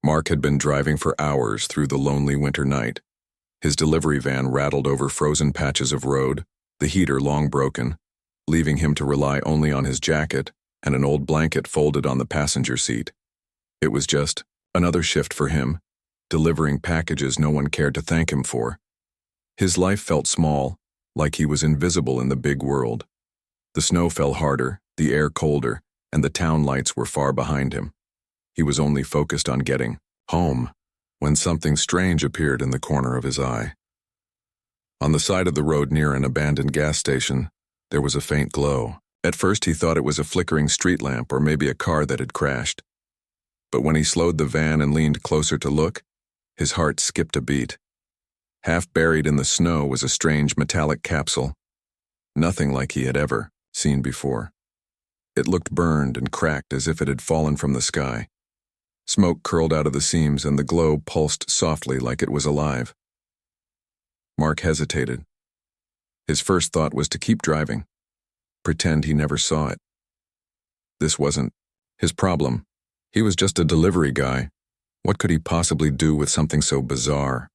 Mark had been driving for hours through the lonely winter night. His delivery van rattled over frozen patches of road, the heater long broken, leaving him to rely only on his jacket and an old blanket folded on the passenger seat. It was just another shift for him, delivering packages no one cared to thank him for. His life felt small, like he was invisible in the big world. The snow fell harder, the air colder, and the town lights were far behind him. He was only focused on getting home when something strange appeared in the corner of his eye. On the side of the road near an abandoned gas station, there was a faint glow. At first he thought it was a flickering street lamp or maybe a car that had crashed. But when he slowed the van and leaned closer to look, his heart skipped a beat. Half buried in the snow was a strange metallic capsule, nothing like he had ever seen before. It looked burned and cracked as if it had fallen from the sky. Smoke curled out of the seams and the glow pulsed softly like it was alive. Mark hesitated. His first thought was to keep driving, pretend he never saw it. This wasn't his problem. He was just a delivery guy. What could he possibly do with something so bizarre?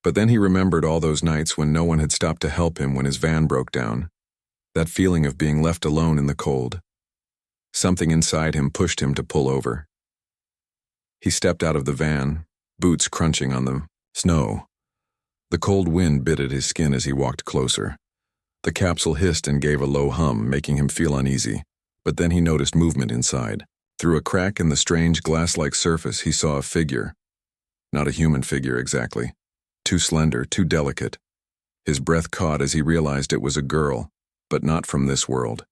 But then he remembered all those nights when no one had stopped to help him when his van broke down. That feeling of being left alone in the cold. Something inside him pushed him to pull over. He stepped out of the van, boots crunching on the snow. The cold wind bit at his skin as he walked closer. The capsule hissed and gave a low hum, making him feel uneasy. But then he noticed movement inside. Through a crack in the strange glass-like surface, he saw a figure. Not a human figure exactly. Too slender, too delicate. His breath caught as he realized it was a girl, but not from this world.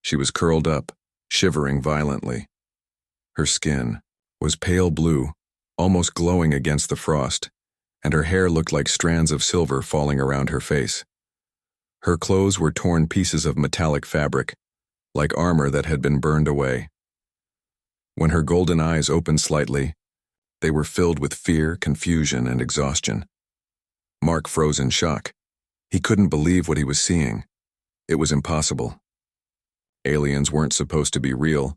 She was curled up, shivering violently. Her skin was pale blue, almost glowing against the frost, and her hair looked like strands of silver falling around her face. Her clothes were torn pieces of metallic fabric, like armor that had been burned away. When her golden eyes opened slightly, they were filled with fear, confusion, and exhaustion. Mark froze in shock. He couldn't believe what he was seeing. It was impossible. Aliens weren't supposed to be real,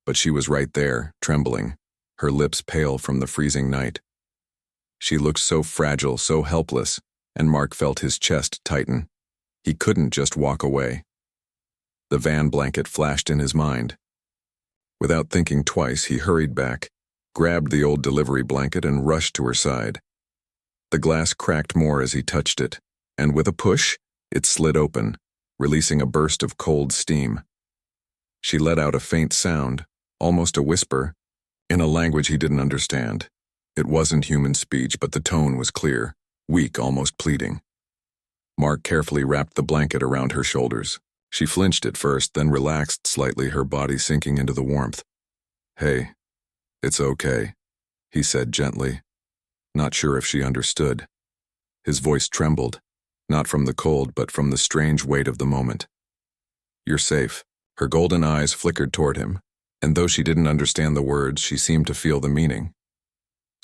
but she was right there, trembling, her lips pale from the freezing night. She looked so fragile, so helpless, and Mark felt his chest tighten. He couldn't just walk away. The van blanket flashed in his mind. Without thinking twice, he hurried back, grabbed the old delivery blanket and rushed to her side. The glass cracked more as he touched it, and with a push, it slid open, releasing a burst of cold steam. She let out a faint sound, almost a whisper, in a language he didn't understand. It wasn't human speech, but the tone was clear, weak, almost pleading. Mark carefully wrapped the blanket around her shoulders. She flinched at first, then relaxed slightly, her body sinking into the warmth. "Hey, it's okay," he said gently, not sure if she understood. His voice trembled, not from the cold, but from the strange weight of the moment. "You're safe." Her golden eyes flickered toward him, and though she didn't understand the words, she seemed to feel the meaning.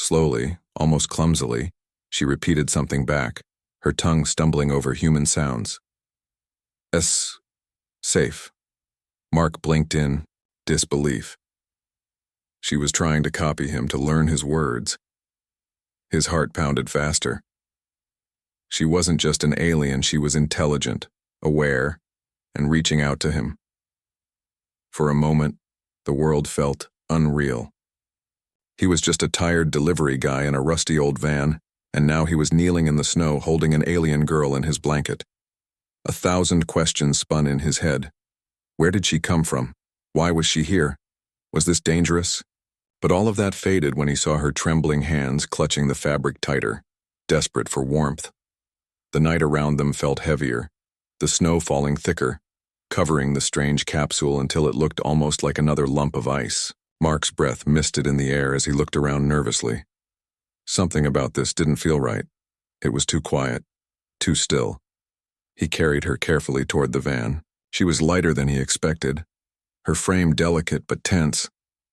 Slowly, almost clumsily, she repeated something back, her tongue stumbling over human sounds. Safe." Mark blinked in disbelief. She was trying to copy him, to learn his words. His heart pounded faster. She wasn't just an alien, she was intelligent, aware, and reaching out to him. For a moment, the world felt unreal. He was just a tired delivery guy in a rusty old van, and now he was kneeling in the snow holding an alien girl in his blanket. 1,000 questions spun in his head. Where did she come from? Why was she here? Was this dangerous? But all of that faded when he saw her trembling hands clutching the fabric tighter, desperate for warmth. The night around them felt heavier, the snow falling thicker, covering the strange capsule until it looked almost like another lump of ice. Mark's breath misted in the air as he looked around nervously. Something about this didn't feel right. It was too quiet, too still. He carried her carefully toward the van. She was lighter than he expected, her frame delicate but tense,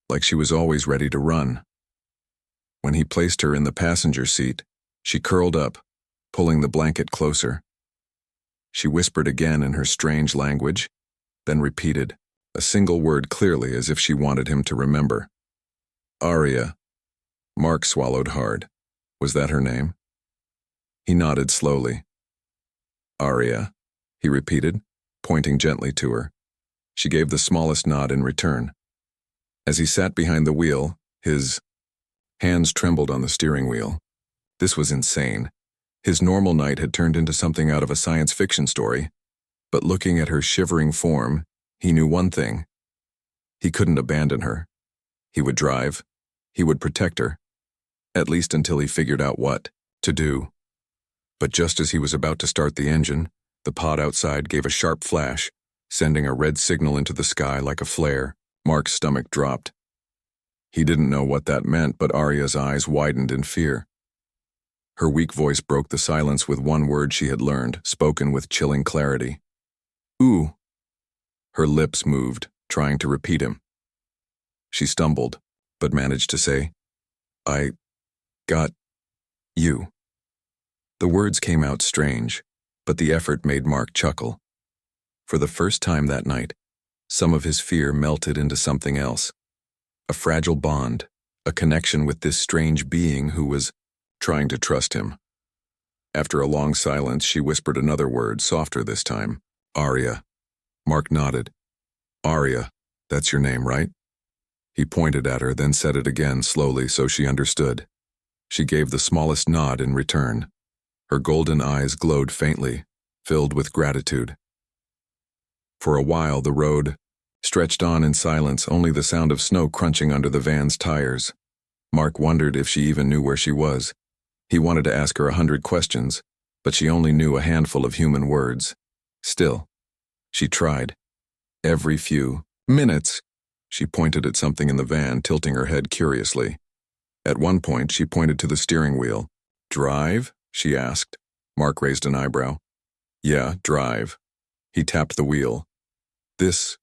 like she was always ready to run. When he placed her in the passenger seat, she curled up, pulling the blanket closer. She whispered again in her strange language, then repeated, a single word clearly as if she wanted him to remember. "Aria." Mark swallowed hard. Was that her name? He nodded slowly. Aria, he repeated, pointing gently to her. She gave the smallest nod in return. As he sat behind the wheel, his hands trembled on the steering wheel. This was insane. His normal night had turned into something out of a science fiction story, but looking at her shivering form, he knew one thing. He couldn't abandon her. He would drive. He would protect her. At least until he figured out what to do. But just as he was about to start the engine, the pod outside gave a sharp flash, sending a red signal into the sky like a flare. Mark's stomach dropped. He didn't know what that meant, but Arya's eyes widened in fear. Her weak voice broke the silence with one word she had learned, spoken with chilling clarity. Ooh. Her lips moved, trying to repeat him. She stumbled, but managed to say, I got you. The words came out strange, but the effort made Mark chuckle. For the first time that night, some of his fear melted into something else. A fragile bond, a connection with this strange being who was trying to trust him. After a long silence, she whispered another word, softer this time. Arya. Mark nodded. Arya, that's your name, right? He pointed at her, then said it again slowly so she understood. She gave the smallest nod in return. Her golden eyes glowed faintly, filled with gratitude. For a while, the road stretched on in silence, only the sound of snow crunching under the van's tires. Mark wondered if she even knew where she was. He wanted to ask her 100 questions, but she only knew a handful of human words. Still, she tried. Every few minutes, she pointed at something in the van, tilting her head curiously. At one point, she pointed to the steering wheel. Drive? She asked. Mark raised an eyebrow. Yeah, drive. He tapped the wheel. This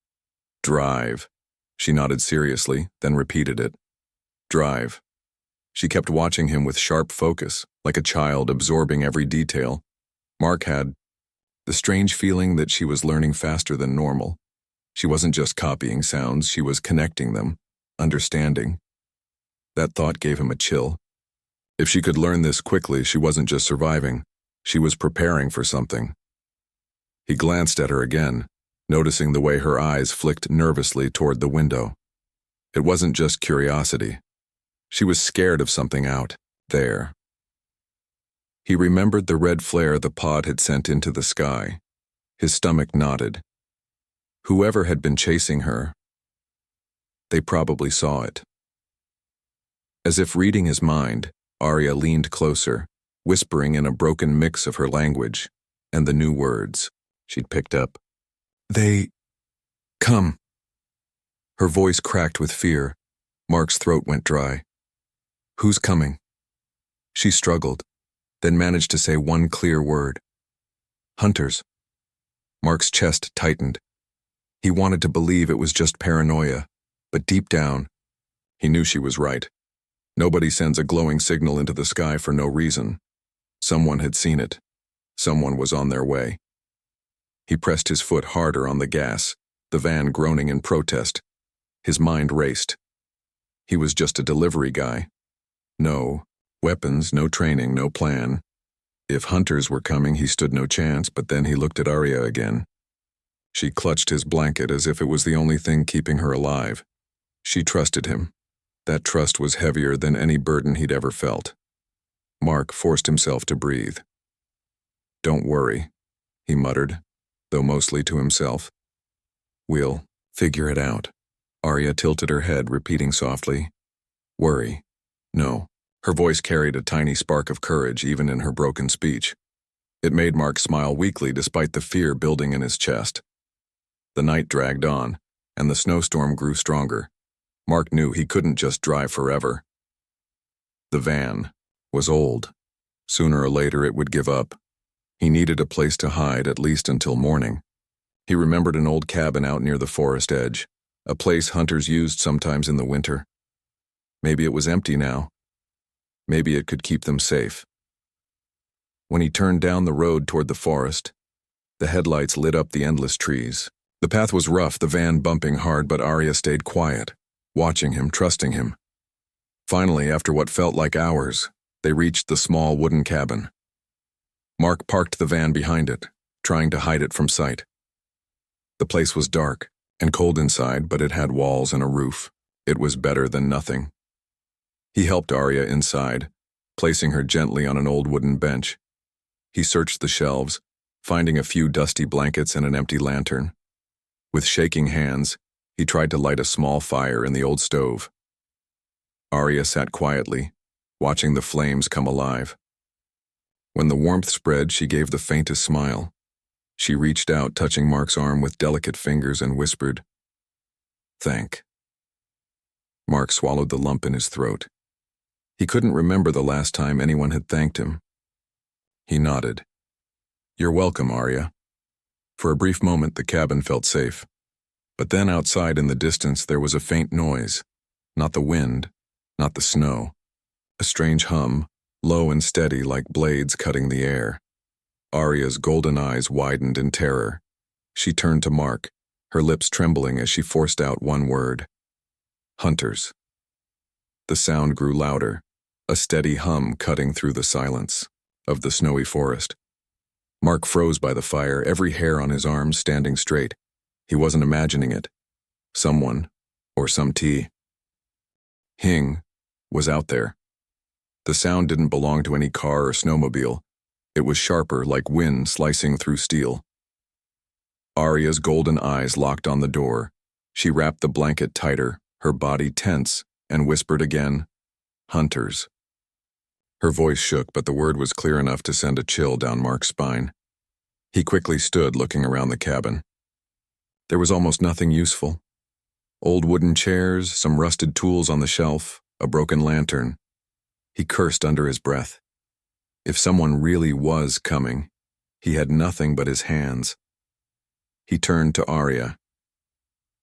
drive. She nodded seriously, then repeated it. Drive. She kept watching him with sharp focus, like a child absorbing every detail. Mark had the strange feeling that she was learning faster than normal. She wasn't just copying sounds, she was connecting them, understanding. That thought gave him a chill. If she could learn this quickly, she wasn't just surviving, she was preparing for something. He glanced at her again, noticing the way her eyes flicked nervously toward the window. It wasn't just curiosity. She was scared of something out there. He remembered the red flare the pod had sent into the sky. His stomach knotted. Whoever had been chasing her, they probably saw it. As if reading his mind, Arya leaned closer, whispering in a broken mix of her language and the new words she'd picked up. They come. Her voice cracked with fear. Mark's throat went dry. Who's coming? She struggled, then managed to say one clear word. Hunters. Mark's chest tightened. He wanted to believe it was just paranoia, but deep down, he knew she was right. Nobody sends a glowing signal into the sky for no reason. Someone had seen it. Someone was on their way. He pressed his foot harder on the gas, the van groaning in protest. His mind raced. He was just a delivery guy. No weapons, no training, no plan. If hunters were coming, he stood no chance, but then he looked at Arya again. She clutched his blanket as if it was the only thing keeping her alive. She trusted him. That trust was heavier than any burden he'd ever felt. Mark forced himself to breathe. Don't worry, he muttered, though mostly to himself. We'll figure it out. Arya tilted her head, repeating softly, Worry. No. Her voice carried a tiny spark of courage even in her broken speech. It made Mark smile weakly despite the fear building in his chest. The night dragged on, and the snowstorm grew stronger. Mark knew he couldn't just drive forever. The van was old. Sooner or later it would give up. He needed a place to hide, at least until morning. He remembered an old cabin out near the forest edge, a place hunters used sometimes in the winter. Maybe it was empty now. Maybe it could keep them safe. When he turned down the road toward the forest, the headlights lit up the endless trees. The path was rough, the van bumping hard, but Arya stayed quiet, watching him, trusting him. Finally, after what felt like hours, they reached the small wooden cabin. Mark parked the van behind it, trying to hide it from sight. The place was dark and cold inside, but it had walls and a roof. It was better than nothing. He helped Arya inside, placing her gently on an old wooden bench. He searched the shelves, finding a few dusty blankets and an empty lantern. With shaking hands, he tried to light a small fire in the old stove. Arya sat quietly, watching the flames come alive. When the warmth spread, she gave the faintest smile. She reached out, touching Mark's arm with delicate fingers, and whispered, "Thank." Mark swallowed the lump in his throat. He couldn't remember the last time anyone had thanked him. He nodded. "You're welcome, Arya." For a brief moment, the cabin felt safe. But then outside in the distance, there was a faint noise. Not the wind, not the snow. A strange hum, low and steady like blades cutting the air. Arya's golden eyes widened in terror. She turned to Mark, her lips trembling as she forced out one word. "Hunters." The sound grew louder, a steady hum cutting through the silence of the snowy forest. Mark froze by the fire, every hair on his arms standing straight. He wasn't imagining it. Someone, or some tea. Hing was out there. The sound didn't belong to any car or snowmobile. It was sharper, like wind slicing through steel. Arya's golden eyes locked on the door. She wrapped the blanket tighter, her body tense, and whispered again, "Hunters." Her voice shook, but the word was clear enough to send a chill down Mark's spine. He quickly stood, looking around the cabin. There was almost nothing useful. Old wooden chairs, some rusted tools on the shelf, a broken lantern. He cursed under his breath. If someone really was coming, he had nothing but his hands. He turned to Arya.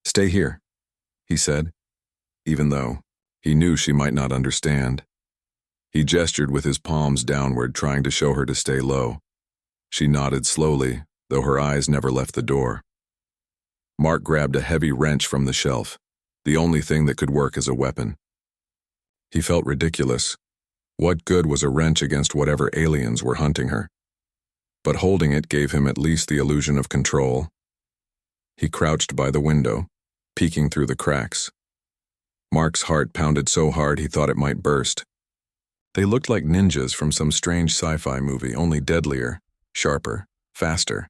"Stay here," he said, even though he knew she might not understand. He gestured with his palms downward, trying to show her to stay low. She nodded slowly, though her eyes never left the door. Mark grabbed a heavy wrench from the shelf, the only thing that could work as a weapon. He felt ridiculous. What good was a wrench against whatever aliens were hunting her? But holding it gave him at least the illusion of control. He crouched by the window, peeking through the cracks. Mark's heart pounded so hard he thought it might burst. They looked like ninjas from some strange sci-fi movie, only deadlier, sharper, faster.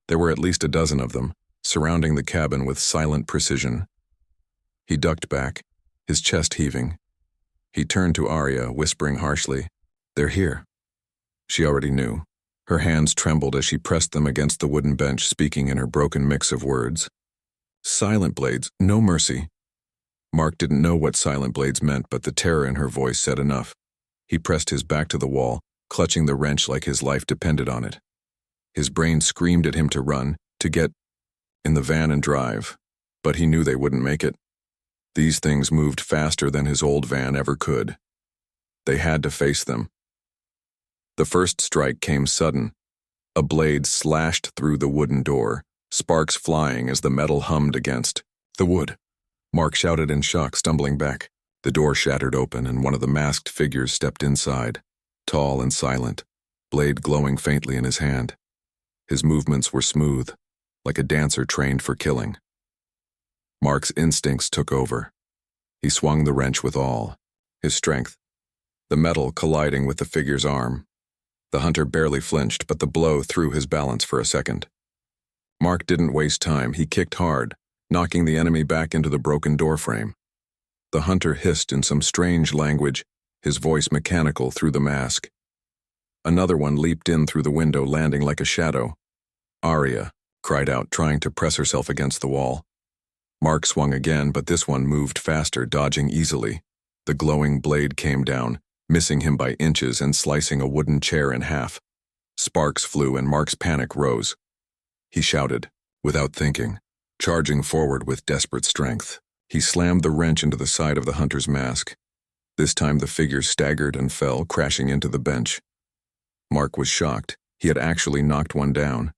There were at least a dozen of them, surrounding the cabin with silent precision. He ducked back, his chest heaving. He turned to Arya, whispering harshly, "They're here." She already knew. Her hands trembled as she pressed them against the wooden bench, speaking in her broken mix of words. "Silent blades, no mercy." Mark didn't know what silent blades meant, but the terror in her voice said enough. He pressed his back to the wall, clutching the wrench like his life depended on it. His brain screamed at him to run, to get in the van and drive, but he knew they wouldn't make it. These things moved faster than his old van ever could. They had to face them. The first strike came sudden. A blade slashed through the wooden door, sparks flying as the metal hummed against the wood. Mark shouted in shock, stumbling back. The door shattered open, and one of the masked figures stepped inside, tall and silent, blade glowing faintly in his hand. His movements were smooth, like a dancer trained for killing. Mark's instincts took over. He swung the wrench with all his strength, the metal colliding with the figure's arm. The hunter barely flinched, but the blow threw his balance for a second. Mark didn't waste time. He kicked hard, knocking the enemy back into the broken doorframe. The hunter hissed in some strange language, his voice mechanical through the mask. Another one leaped in through the window, landing like a shadow. "Arya," cried out, trying to press herself against the wall. Mark swung again, but this one moved faster, dodging easily. The glowing blade came down, missing him by inches and slicing a wooden chair in half. Sparks flew and Mark's panic rose. He shouted, without thinking, charging forward with desperate strength. He slammed the wrench into the side of the hunter's mask. This time the figure staggered and fell, crashing into the bench. Mark was shocked. He had actually knocked one down.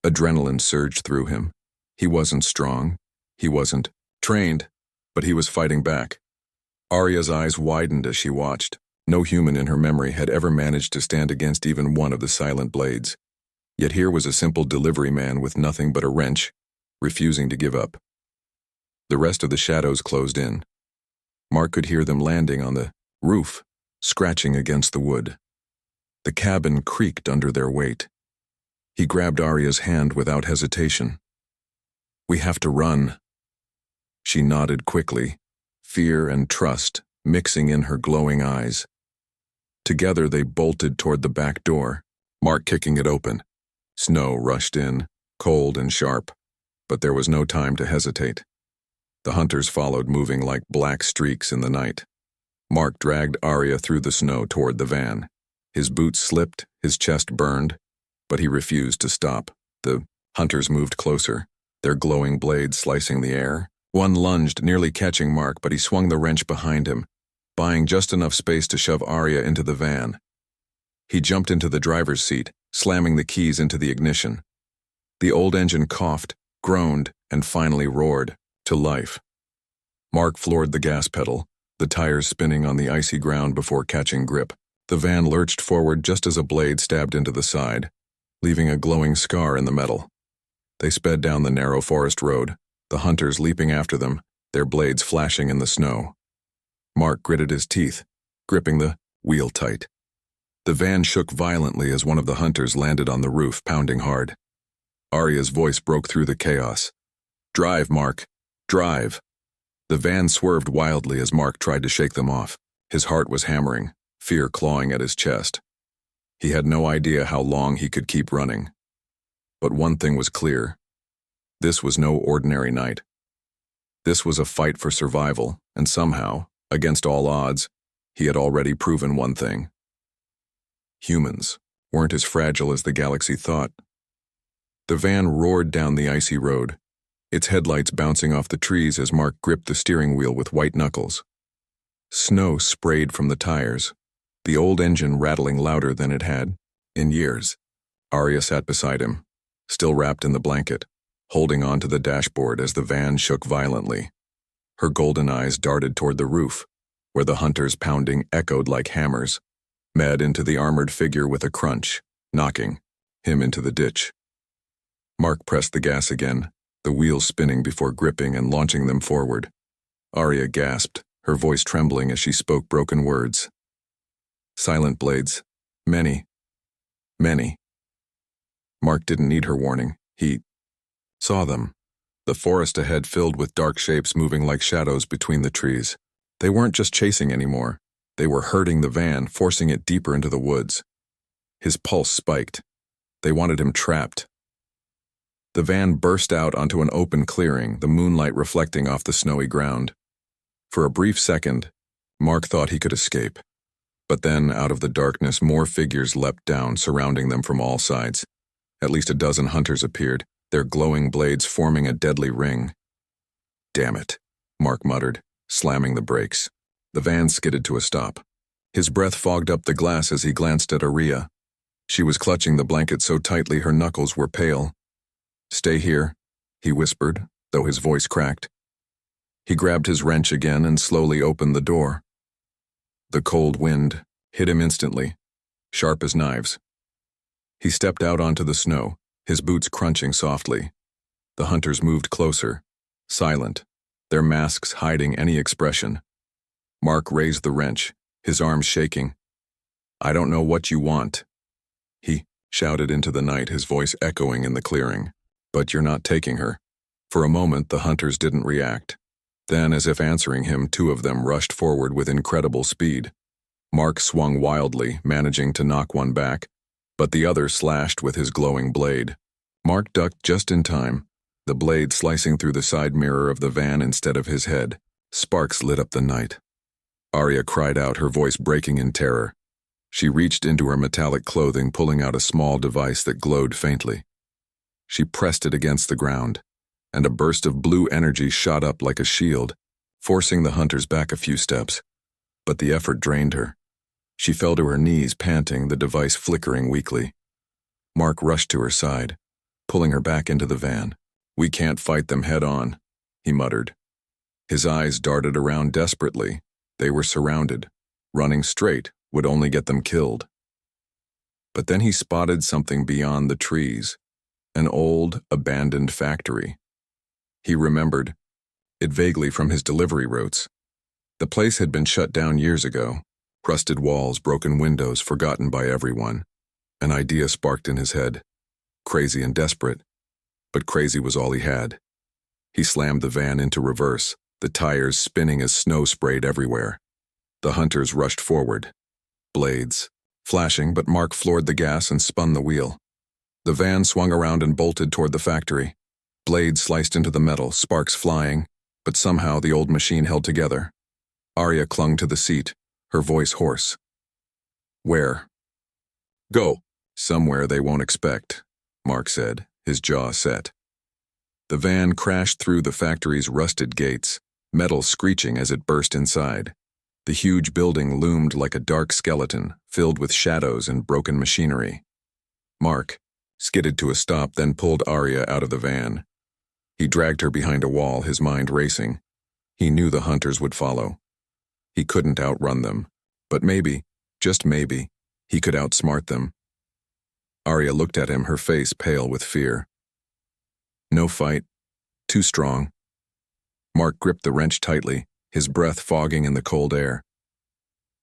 Adrenaline surged through him. He wasn't strong. He wasn't trained, but he was fighting back. Arya's eyes widened as she watched. No human in her memory had ever managed to stand against even one of the silent blades. Yet here was a simple delivery man with nothing but a wrench, refusing to give up. The rest of the shadows closed in. Mark could hear them landing on the roof, scratching against the wood. The cabin creaked under their weight. He grabbed Arya's hand without hesitation. "We have to run." She nodded quickly, fear and trust mixing in her glowing eyes. Together they bolted toward the back door, Mark kicking it open. Snow rushed in, cold and sharp, but there was no time to hesitate. The hunters followed, moving like black streaks in the night. Mark dragged Arya through the snow toward the van. His boots slipped, his chest burned, but he refused to stop. The hunters moved closer, their glowing blades slicing the air. One lunged, nearly catching Mark, but he swung the wrench behind him, buying just enough space to shove Arya into the van. He jumped into the driver's seat, slamming the keys into the ignition. The old engine coughed, groaned, and finally roared to life. Mark floored the gas pedal, the tires spinning on the icy ground before catching grip. The van lurched forward just as a blade stabbed into the side, leaving a glowing scar in the metal. They sped down the narrow forest road, the hunters leaping after them, their blades flashing in the snow. Mark gritted his teeth, gripping the wheel tight. The van shook violently as one of the hunters landed on the roof, pounding hard. Arya's voice broke through the chaos. "Drive, Mark. Drive." The van swerved wildly as Mark tried to shake them off. His heart was hammering, fear clawing at his chest. He had no idea how long he could keep running. But one thing was clear. This was no ordinary night. This was a fight for survival, and somehow, against all odds, he had already proven one thing. Humans weren't as fragile as the galaxy thought. The van roared down the icy road, its headlights bouncing off the trees as Mark gripped the steering wheel with white knuckles. Snow sprayed from the tires, the old engine rattling louder than it had in years. Arya sat beside him, still wrapped in the blanket, holding on to the dashboard as the van shook violently. Her golden eyes darted toward the roof, where the hunters' pounding echoed like hammers, met into the armored figure with a crunch, knocking him into the ditch. Mark pressed the gas again, the wheels spinning before gripping and launching them forward. Arya gasped, her voice trembling as she spoke broken words. "Silent blades. Many. Many." Mark didn't need her warning. He saw them. The forest ahead filled with dark shapes moving like shadows between the trees. They weren't just chasing anymore. They were herding the van, forcing it deeper into the woods. His pulse spiked. They wanted him trapped. The van burst out onto an open clearing, the moonlight reflecting off the snowy ground. For a brief second, Mark thought he could escape. But then, out of the darkness, more figures leapt down, surrounding them from all sides. At least a dozen hunters appeared, their glowing blades forming a deadly ring. "Damn it," Mark muttered, slamming the brakes. The van skidded to a stop. His breath fogged up the glass as he glanced at Arya. She was clutching the blanket so tightly her knuckles were pale. "Stay here," he whispered, though his voice cracked. He grabbed his wrench again and slowly opened the door. The cold wind hit him instantly, sharp as knives. He stepped out onto the snow, his boots crunching softly. The hunters moved closer, silent, their masks hiding any expression. Mark raised the wrench, his arms shaking. "I don't know what you want," he shouted into the night, his voice echoing in the clearing. "But you're not taking her." For a moment, the hunters didn't react. Then, as if answering him, two of them rushed forward with incredible speed. Mark swung wildly, managing to knock one back, but the other slashed with his glowing blade. Mark ducked just in time, the blade slicing through the side mirror of the van instead of his head. Sparks lit up the night. Arya cried out, her voice breaking in terror. She reached into her metallic clothing, pulling out a small device that glowed faintly. She pressed it against the ground, and a burst of blue energy shot up like a shield, forcing the hunters back a few steps. But the effort drained her. She fell to her knees, panting, the device flickering weakly. Mark rushed to her side, pulling her back into the van. "We can't fight them head on," he muttered. His eyes darted around desperately, They were surrounded. Running straight would only get them killed. But then he spotted something beyond the trees, an old, abandoned factory. He remembered it vaguely from his delivery routes. The place had been shut down years ago. Crusted walls, broken windows, forgotten by everyone. An idea sparked in his head. Crazy and desperate. But crazy was all he had. He slammed the van into reverse, the tires spinning as snow sprayed everywhere. The hunters rushed forward. Blades flashing, but Mark floored the gas and spun the wheel. The van swung around and bolted toward the factory. Blades sliced into the metal, sparks flying, but somehow the old machine held together. Arya clung to the seat, her voice hoarse. Where? Go. Somewhere they won't expect, Mark said, his jaw set. The van crashed through the factory's rusted gates, metal screeching as it burst inside. The huge building loomed like a dark skeleton, filled with shadows and broken machinery. Mark skidded to a stop, then pulled Arya out of the van. He dragged her behind a wall, his mind racing. He knew the hunters would follow. He couldn't outrun them, but maybe, just maybe, he could outsmart them. Arya looked at him, her face pale with fear. No fight. Too strong. Mark gripped the wrench tightly, his breath fogging in the cold air.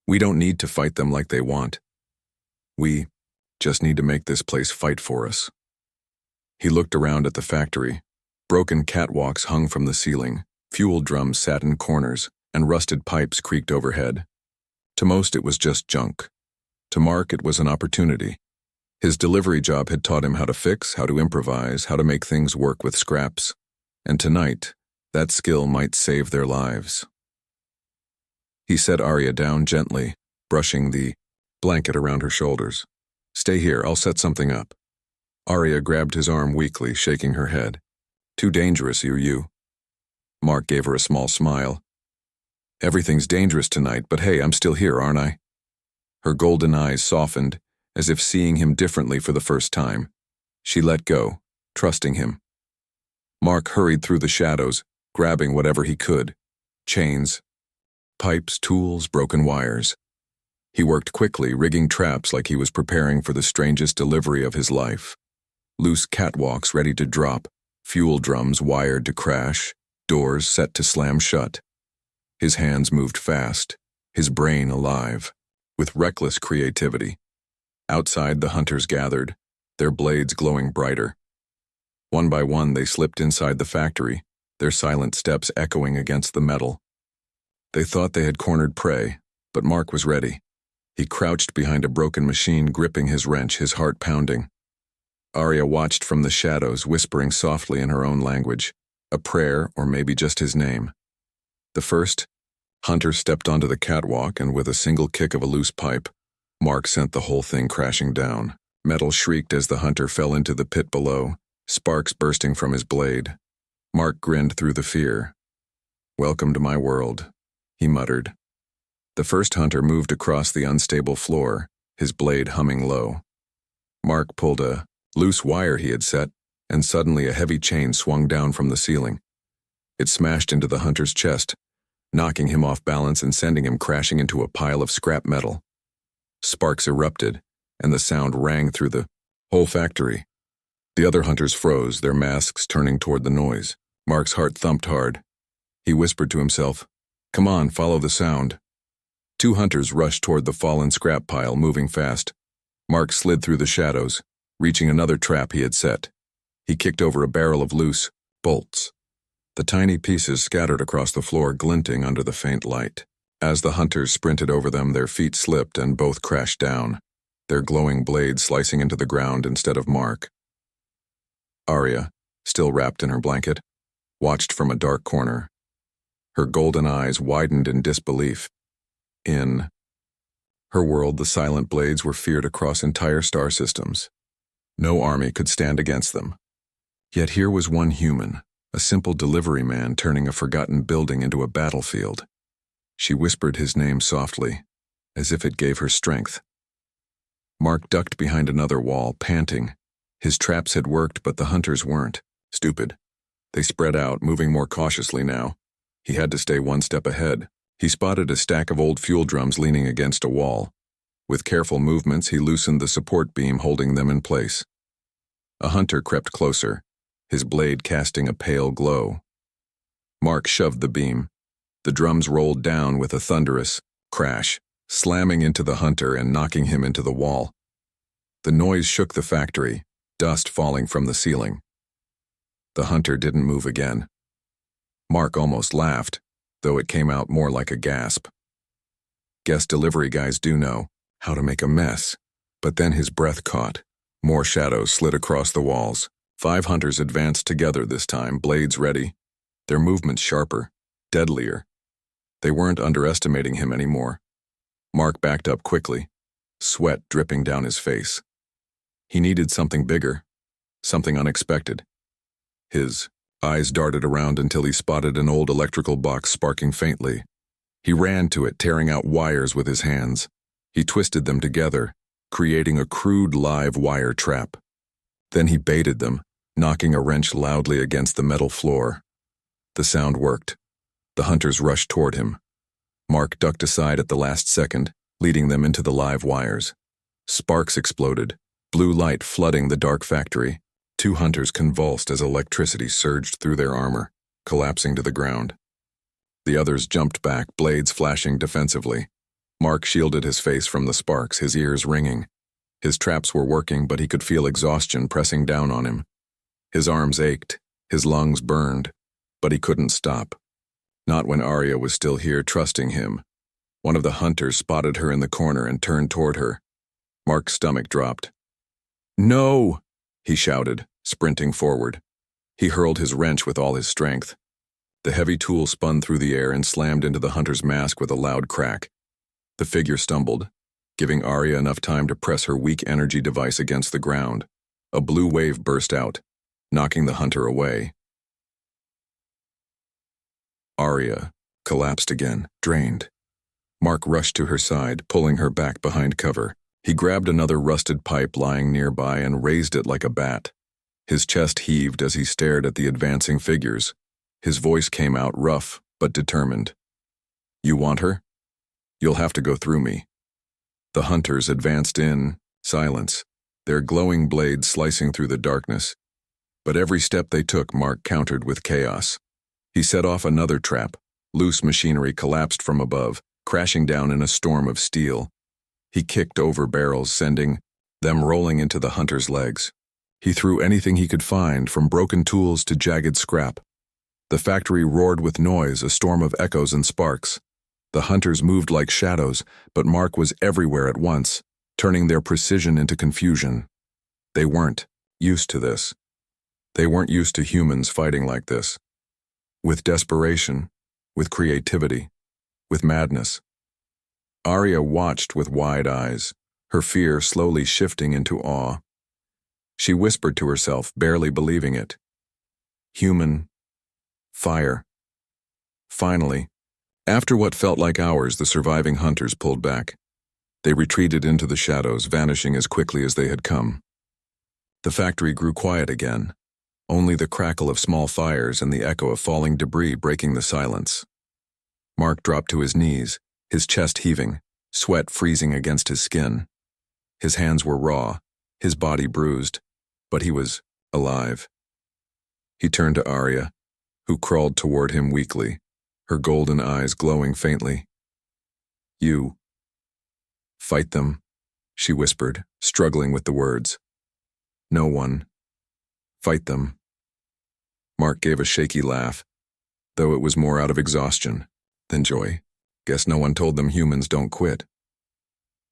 We don't need to fight them like they want. We just need to make this place fight for us. He looked around at the factory. Broken catwalks hung from the ceiling, fuel drums sat in corners, and rusted pipes creaked overhead. To most it was just junk. To Mark it was an opportunity. His delivery job had taught him how to fix, how to improvise, how to make things work with scraps. And tonight, that skill might save their lives. He set Arya down gently, brushing the blanket around her shoulders. Stay here, I'll set something up. Arya grabbed his arm weakly, shaking her head. Too dangerous, you. Mark gave her a small smile. Everything's dangerous tonight, but hey, I'm still here, aren't I? Her golden eyes softened, as if seeing him differently for the first time. She let go, trusting him. Mark hurried through the shadows, grabbing whatever he could. Chains, pipes, tools, broken wires. He worked quickly, rigging traps like he was preparing for the strangest delivery of his life. Loose catwalks ready to drop, fuel drums wired to crash, doors set to slam shut. His hands moved fast, his brain alive, with reckless creativity. Outside, the hunters gathered, their blades glowing brighter. One by one, they slipped inside the factory, their silent steps echoing against the metal. They thought they had cornered prey, but Mark was ready. He crouched behind a broken machine, gripping his wrench, his heart pounding. Arya watched from the shadows, whispering softly in her own language, a prayer or maybe just his name. The first hunter stepped onto the catwalk, and with a single kick of a loose pipe, Mark sent the whole thing crashing down. Metal shrieked as the hunter fell into the pit below, sparks bursting from his blade. Mark grinned through the fear. Welcome to my world, he muttered. The first hunter moved across the unstable floor, his blade humming low. Mark pulled a loose wire he had set, and suddenly a heavy chain swung down from the ceiling. It smashed into the hunter's chest, knocking him off balance and sending him crashing into a pile of scrap metal. Sparks erupted, and the sound rang through the whole factory. The other hunters froze, their masks turning toward the noise. Mark's heart thumped hard. He whispered to himself, "Come on, follow the sound." Two hunters rushed toward the fallen scrap pile, moving fast. Mark slid through the shadows, reaching another trap he had set. He kicked over a barrel of loose bolts. The tiny pieces scattered across the floor, glinting under the faint light. As the hunters sprinted over them, their feet slipped and both crashed down, their glowing blades slicing into the ground instead of Mark. Arya, still wrapped in her blanket, watched from a dark corner. Her golden eyes widened in disbelief. In her world, the silent blades were feared across entire star systems. No army could stand against them. Yet here was one human, a simple delivery man turning a forgotten building into a battlefield. She whispered his name softly, as if it gave her strength. Mark ducked behind another wall, panting. His traps had worked, but the hunters weren't. Stupid. They spread out, moving more cautiously now. He had to stay one step ahead, He spotted a stack of old fuel drums leaning against a wall. With careful movements, he loosened the support beam holding them in place. A hunter crept closer, his blade casting a pale glow. Mark shoved the beam. The drums rolled down with a thunderous crash, slamming into the hunter and knocking him into the wall. The noise shook the factory, dust falling from the ceiling. The hunter didn't move again. Mark almost laughed, though it came out more like a gasp. Guess delivery guys do know how to make a mess. But then his breath caught. More shadows slid across the walls. 5 hunters advanced together this time, blades ready, their movements sharper, deadlier. They weren't underestimating him anymore. Mark backed up quickly, sweat dripping down his face. He needed something bigger, something unexpected. His eyes darted around until he spotted an old electrical box sparking faintly. He ran to it, tearing out wires with his hands. He twisted them together, creating a crude live wire trap. Then he baited them, knocking a wrench loudly against the metal floor. The sound worked. The hunters rushed toward him. Mark ducked aside at the last second, leading them into the live wires. Sparks exploded, blue light flooding the dark factory. 2 hunters convulsed as electricity surged through their armor, collapsing to the ground. The others jumped back, blades flashing defensively. Mark shielded his face from the sparks, his ears ringing. His traps were working, but he could feel exhaustion pressing down on him. His arms ached, his lungs burned, but he couldn't stop. Not when Arya was still here, trusting him. One of the hunters spotted her in the corner and turned toward her. Mark's stomach dropped. "No!" he shouted, sprinting forward. He hurled his wrench with all his strength. The heavy tool spun through the air and slammed into the hunter's mask with a loud crack. The figure stumbled, giving Arya enough time to press her weak energy device against the ground. A blue wave burst out, knocking the hunter away. Arya collapsed again, drained. Mark rushed to her side, pulling her back behind cover. He grabbed another rusted pipe lying nearby and raised it like a bat. His chest heaved as he stared at the advancing figures. His voice came out rough but determined. "You want her? You'll have to go through me." The hunters advanced in silence, their glowing blades slicing through the darkness. But every step they took, Mark countered with chaos. He set off another trap. Loose machinery collapsed from above, crashing down in a storm of steel. He kicked over barrels, sending them rolling into the hunter's legs. He threw anything he could find, from broken tools to jagged scrap. The factory roared with noise, a storm of echoes and sparks. The hunters moved like shadows, but Mark was everywhere at once, turning their precision into confusion. They weren't used to this. They weren't used to humans fighting like this. With desperation, with creativity, with madness. Arya watched with wide eyes, her fear slowly shifting into awe. She whispered to herself, barely believing it. Human. Fire. Finally, after what felt like hours, the surviving hunters pulled back. They retreated into the shadows, vanishing as quickly as they had come. The factory grew quiet again, only the crackle of small fires and the echo of falling debris breaking the silence. Mark dropped to his knees, his chest heaving, sweat freezing against his skin. His hands were raw, his body bruised, but he was alive. He turned to Arya, who crawled toward him weakly, her golden eyes glowing faintly. "You fight them," she whispered, struggling with the words. "No one. Fight them." Mark gave a shaky laugh, though it was more out of exhaustion than joy. "Guess no one told them humans don't quit."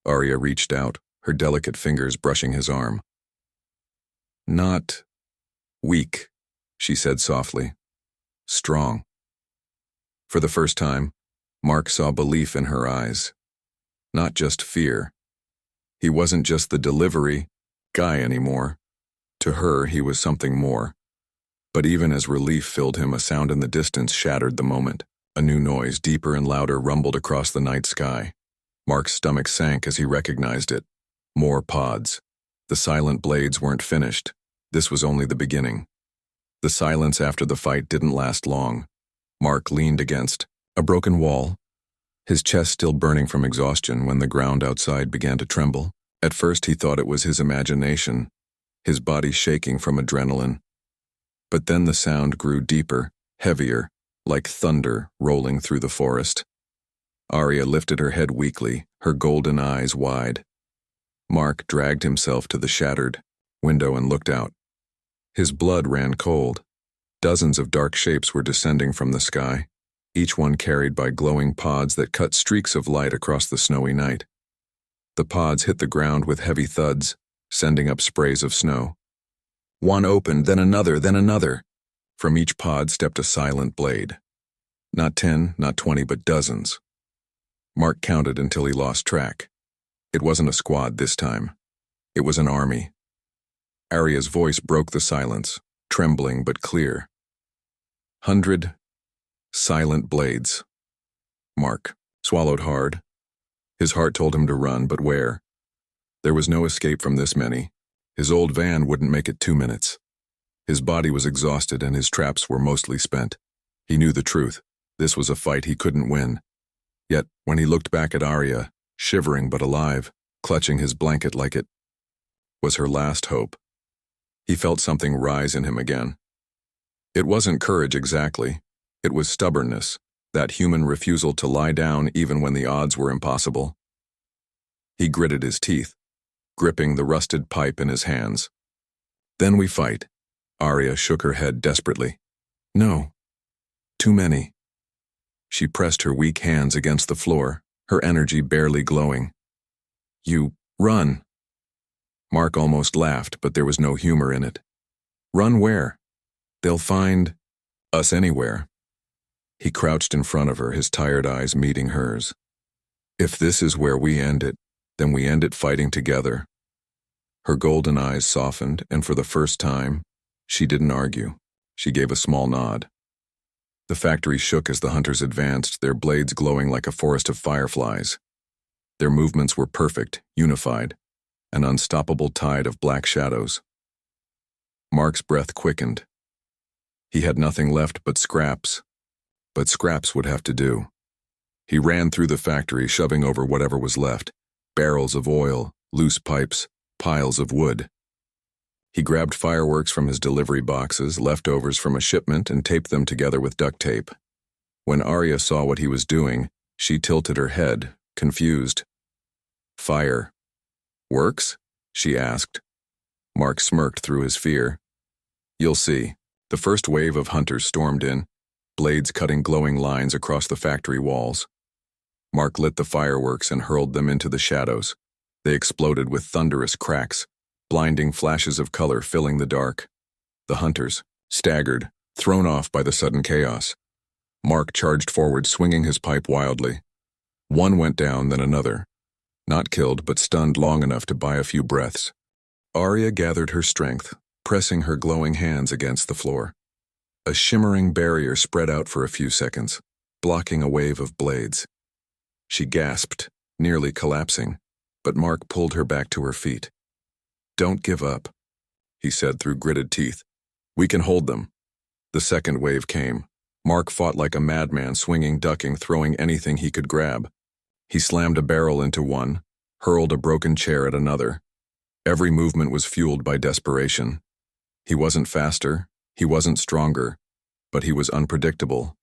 Arya reached out, her delicate fingers brushing his arm. "Not weak," she said softly. "Strong." For the first time, Mark saw belief in her eyes. Not just fear. He wasn't just the delivery guy anymore. To her, he was something more. But even as relief filled him, a sound in the distance shattered the moment. A new noise, deeper and louder, rumbled across the night sky. Mark's stomach sank as he recognized it. More pods. The silent blades weren't finished. This was only the beginning. The silence after the fight didn't last long. Mark leaned against a broken wall, his chest still burning from exhaustion when the ground outside began to tremble. At first he thought it was his imagination, his body shaking from adrenaline. But then the sound grew deeper, heavier, like thunder rolling through the forest. Arya lifted her head weakly, her golden eyes wide. Mark dragged himself to the shattered window and looked out. His blood ran cold. Dozens of dark shapes were descending from the sky, each one carried by glowing pods that cut streaks of light across the snowy night. The pods hit the ground with heavy thuds, sending up sprays of snow. One opened, then another, then another. From each pod stepped a silent blade. Not 10, not 20, but dozens. Mark counted until he lost track. It wasn't a squad this time. It was an army. Arya's voice broke the silence, trembling but clear. 100 silent blades. Mark swallowed hard. His heart told him to run, but where? There was no escape from this many. His old van wouldn't make it 2 minutes. His body was exhausted and his traps were mostly spent. He knew the truth. This was a fight he couldn't win. Yet, when he looked back at Arya, shivering but alive, clutching his blanket like it was her last hope, he felt something rise in him again. It wasn't courage exactly. It was stubbornness, that human refusal to lie down even when the odds were impossible. He gritted his teeth, gripping the rusted pipe in his hands. Then we fight. Arya shook her head desperately. No. Too many. She pressed her weak hands against the floor, her energy barely glowing. You run. Mark almost laughed, but there was no humor in it. Run where? They'll find us anywhere. He crouched in front of her, his tired eyes meeting hers. If this is where we end it, then we end it fighting together. Her golden eyes softened, and for the first time, she didn't argue. She gave a small nod. The factory shook as the hunters advanced, their blades glowing like a forest of fireflies. Their movements were perfect, unified, an unstoppable tide of black shadows. Mark's breath quickened. He had nothing left but scraps would have to do. He ran through the factory, shoving over whatever was left, barrels of oil, loose pipes, piles of wood. He grabbed fireworks from his delivery boxes, leftovers from a shipment, and taped them together with duct tape. When Arya saw what he was doing, she tilted her head, confused. Fire. Works? She asked. Mark smirked through his fear. You'll see. The first wave of hunters stormed in, blades cutting glowing lines across the factory walls. Mark lit the fireworks and hurled them into the shadows. They exploded with thunderous cracks, blinding flashes of color filling the dark. The hunters, staggered, thrown off by the sudden chaos. Mark charged forward, swinging his pipe wildly. One went down, then another. Not killed, but stunned long enough to buy a few breaths. Arya gathered her strength, pressing her glowing hands against the floor. A shimmering barrier spread out for a few seconds, blocking a wave of blades. She gasped, nearly collapsing, but Mark pulled her back to her feet. Don't give up, he said through gritted teeth. We can hold them. The second wave came. Mark fought like a madman, swinging, ducking, throwing anything he could grab. He slammed a barrel into one, hurled a broken chair at another. Every movement was fueled by desperation. He wasn't faster, he wasn't stronger, but he was unpredictable.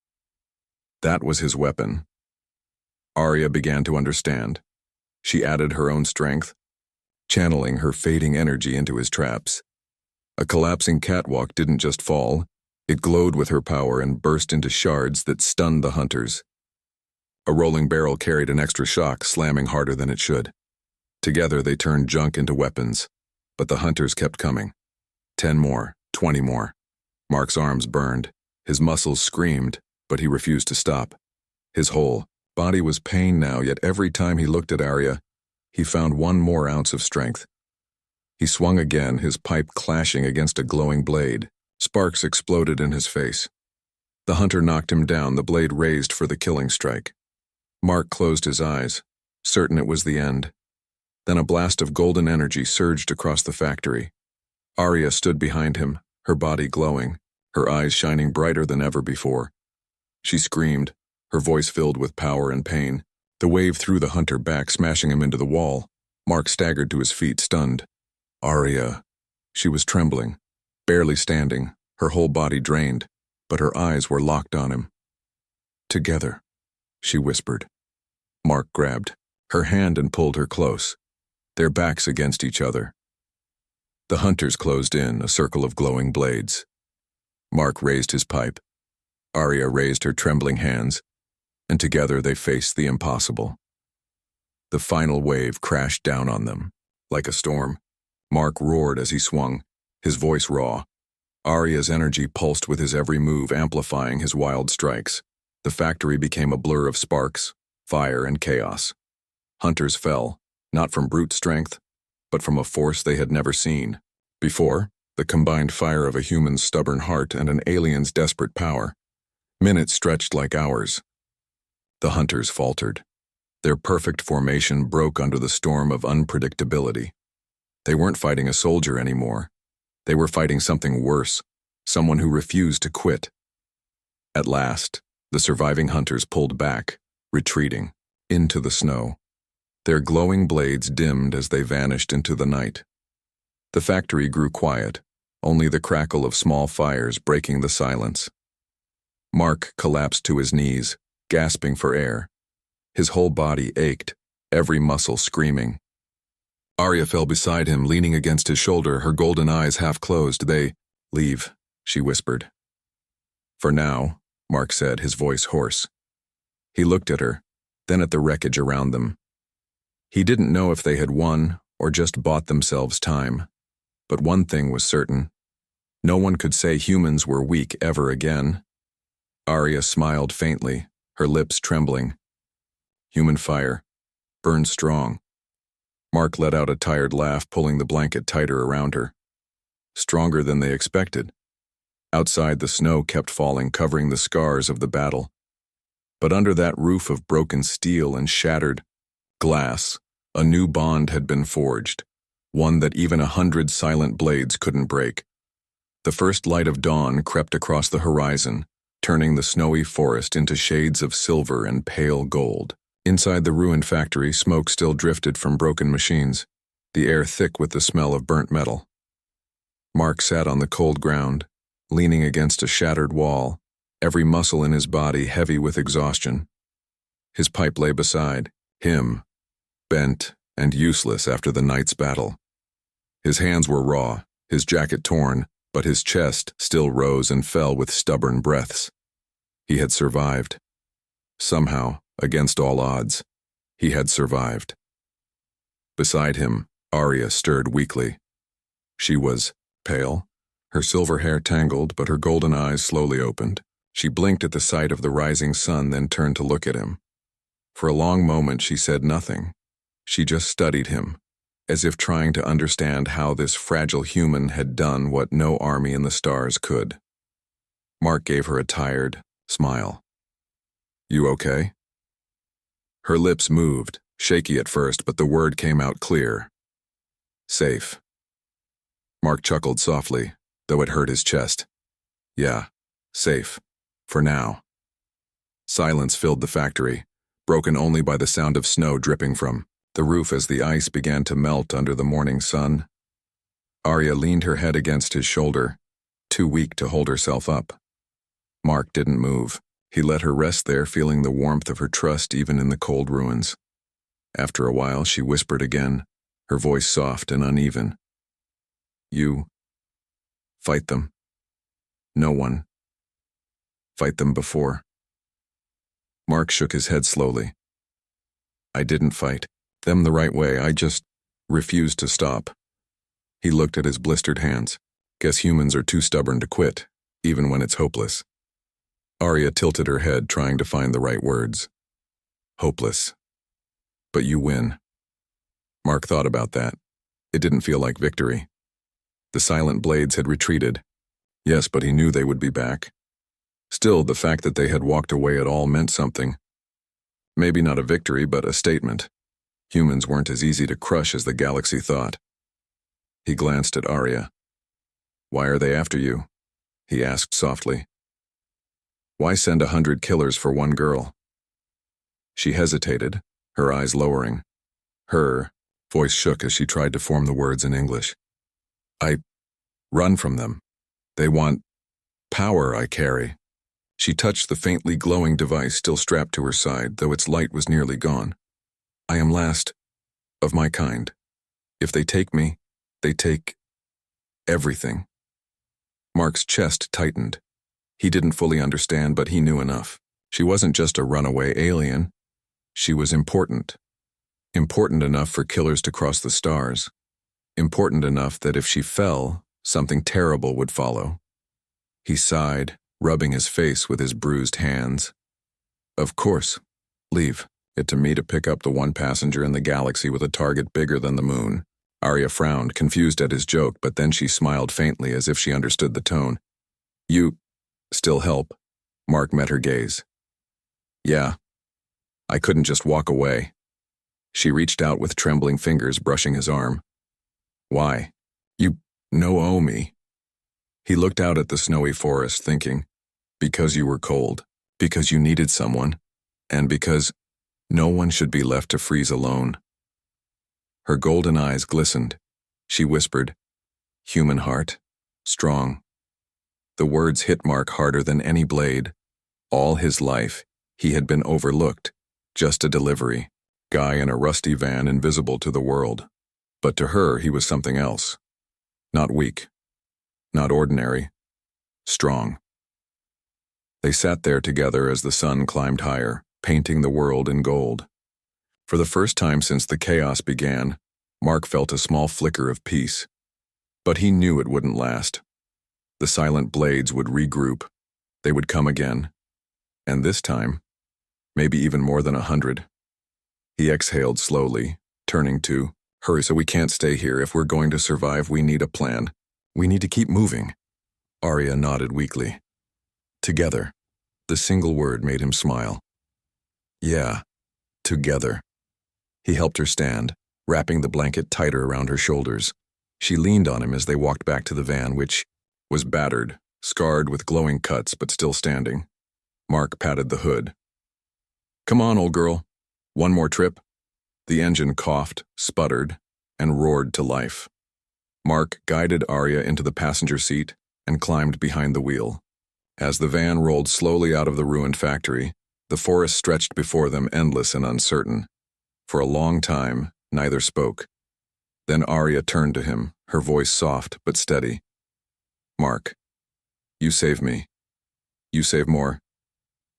That was his weapon. Arya began to understand. She added her own strength, channeling her fading energy into his traps. A collapsing catwalk didn't just fall, it glowed with her power and burst into shards that stunned the hunters. A rolling barrel carried an extra shock, slamming harder than it should. Together they turned junk into weapons, but the hunters kept coming. 10 more, 20 more. Mark's arms burned, his muscles screamed, but he refused to stop. His whole body was pain now, yet every time he looked at Arya, he found 1 more ounce of strength. He swung again, his pipe clashing against a glowing blade. Sparks exploded in his face. The hunter knocked him down, the blade raised for the killing strike. Mark closed his eyes, certain it was the end. Then a blast of golden energy surged across the factory. Arya stood behind him, her body glowing, her eyes shining brighter than ever before. She screamed, her voice filled with power and pain. The wave threw the hunter back, smashing him into the wall. Mark staggered to his feet, stunned. Arya. She was trembling, barely standing, her whole body drained, but her eyes were locked on him. Together, she whispered. Mark grabbed her hand and pulled her close, their backs against each other. The hunters closed in, a circle of glowing blades. Mark raised his pipe. Arya raised her trembling hands, and together they faced the impossible. The final wave crashed down on them, like a storm. Mark roared as he swung, his voice raw. Arya's energy pulsed with his every move, amplifying his wild strikes. The factory became a blur of sparks, fire, and chaos. Hunters fell, not from brute strength, but from a force they had never seen before, the combined fire of a human's stubborn heart and an alien's desperate power. Minutes stretched like hours. The hunters faltered. Their perfect formation broke under the storm of unpredictability. They weren't fighting a soldier anymore. They were fighting something worse, someone who refused to quit. At last, the surviving hunters pulled back, retreating, into the snow. Their glowing blades dimmed as they vanished into the night. The factory grew quiet, only the crackle of small fires breaking the silence. Mark collapsed to his knees, gasping for air. His whole body ached, every muscle screaming. Arya fell beside him, leaning against his shoulder, her golden eyes half closed. Leave, she whispered. For now, Mark said, his voice hoarse. He looked at her, then at the wreckage around them. He didn't know if they had won or just bought themselves time. But one thing was certain. No one could say humans were weak ever again. Arya smiled faintly, her lips trembling. Human fire. Burned strong. Mark let out a tired laugh, pulling the blanket tighter around her. Stronger than they expected. Outside, the snow kept falling, covering the scars of the battle. But under that roof of broken steel and shattered glass, a new bond had been forged, one that even 100 silent blades couldn't break. The first light of dawn crept across the horizon, turning the snowy forest into shades of silver and pale gold. Inside the ruined factory, smoke still drifted from broken machines, the air thick with the smell of burnt metal. Mark sat on the cold ground, leaning against a shattered wall, every muscle in his body heavy with exhaustion. His pipe lay beside him, bent and useless after the night's battle. His hands were raw, his jacket torn, but his chest still rose and fell with stubborn breaths. He had survived. Somehow, against all odds, he had survived. Beside him, Arya stirred weakly. She was pale, her silver hair tangled, but her golden eyes slowly opened. She blinked at the sight of the rising sun, then turned to look at him. For a long moment she said nothing. She just studied him, as if trying to understand how this fragile human had done what no army in the stars could. Mark gave her a tired smile. You okay? Her lips moved, shaky at first, but the word came out clear. Safe. Mark chuckled softly, though it hurt his chest. Yeah, safe. For now. Silence filled the factory, broken only by the sound of snow dripping from the roof as the ice began to melt under the morning sun. Arya leaned her head against his shoulder, too weak to hold herself up. Mark didn't move. He let her rest there, feeling the warmth of her trust even in the cold ruins. After a while, she whispered again, her voice soft and uneven. You fight them. No one fight them before. Mark shook his head slowly. I didn't fight them the right way, I just refused to stop. He looked at his blistered hands. Guess humans are too stubborn to quit, even when it's hopeless. Arya tilted her head, trying to find the right words. Hopeless. But you win. Mark thought about that. It didn't feel like victory. The silent blades had retreated. Yes, but he knew they would be back. Still, the fact that they had walked away at all meant something. Maybe not a victory, but a statement. Humans weren't as easy to crush as the galaxy thought. He glanced at Arya. Why are they after you? He asked softly. Why send 100 killers for one girl? She hesitated, her eyes lowering. Her voice shook as she tried to form the words in English. I run from them. They want power I carry. She touched the faintly glowing device still strapped to her side, though its light was nearly gone. I am last of my kind. If they take me, they take everything. Mark's chest tightened. He didn't fully understand, but he knew enough. She wasn't just a runaway alien. She was important. Important enough for killers to cross the stars. Important enough that if she fell, something terrible would follow. He sighed, rubbing his face with his bruised hands. Of course. Leave it to me to pick up the one passenger in the galaxy with a target bigger than the moon. Arya frowned, confused at his joke, but then she smiled faintly as if she understood the tone. You still help? Mark met her gaze. Yeah. I couldn't just walk away. She reached out with trembling fingers, brushing his arm. Why? You owe me. He looked out at the snowy forest, thinking, because you were cold, because you needed someone, and because no one should be left to freeze alone. Her golden eyes glistened. She whispered, human heart, strong. The words hit Mark harder than any blade. All his life, he had been overlooked, just a delivery, guy in a rusty van invisible to the world. But to her, he was something else. Not weak, not ordinary, strong. They sat there together as the sun climbed higher, painting the world in gold. For the first time since the chaos began, Mark felt a small flicker of peace. But he knew it wouldn't last. The silent blades would regroup. They would come again. And this time, maybe even more than 100. He exhaled slowly, turning to, hurry, so we can't stay here. If we're going to survive, we need a plan. We need to keep moving. Arya nodded weakly. Together. The single word made him smile. Yeah, together. He helped her stand, wrapping the blanket tighter around her shoulders. She leaned on him as they walked back to the van, which was battered, scarred with glowing cuts, but still standing. Mark patted the hood. Come on, old girl. One more trip. The engine coughed, sputtered, and roared to life. Mark guided Arya into the passenger seat and climbed behind the wheel. As the van rolled slowly out of the ruined factory, the forest stretched before them, endless and uncertain. For a long time, neither spoke. Then Arya turned to him, her voice soft but steady. Mark, you save me. You save more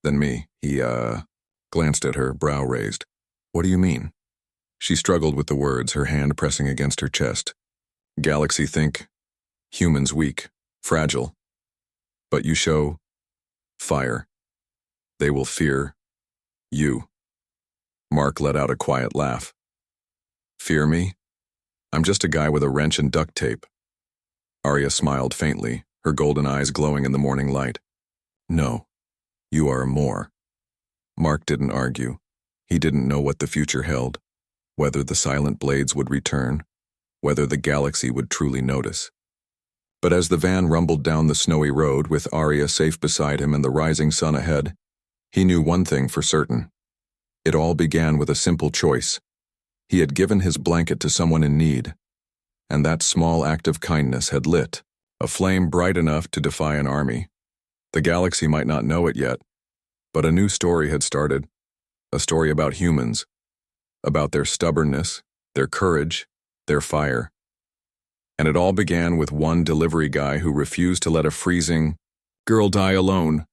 than me. He, glanced at her, brow raised. What do you mean? She struggled with the words, her hand pressing against her chest. Galaxy think, humans weak, fragile. But you show fire. They will fear you. Mark let out a quiet laugh. Fear me? I'm just a guy with a wrench and duct tape. Arya smiled faintly, her golden eyes glowing in the morning light. No, you are more. Mark didn't argue. He didn't know what the future held, whether the silent blades would return, whether the galaxy would truly notice. But as the van rumbled down the snowy road with Arya safe beside him and the rising sun ahead, he knew one thing for certain. It all began with a simple choice. He had given his blanket to someone in need, and that small act of kindness had lit a flame bright enough to defy an army. The galaxy might not know it yet, but a new story had started, a story about humans, about their stubbornness, their courage, their fire. And it all began with one delivery guy who refused to let a freezing girl die alone.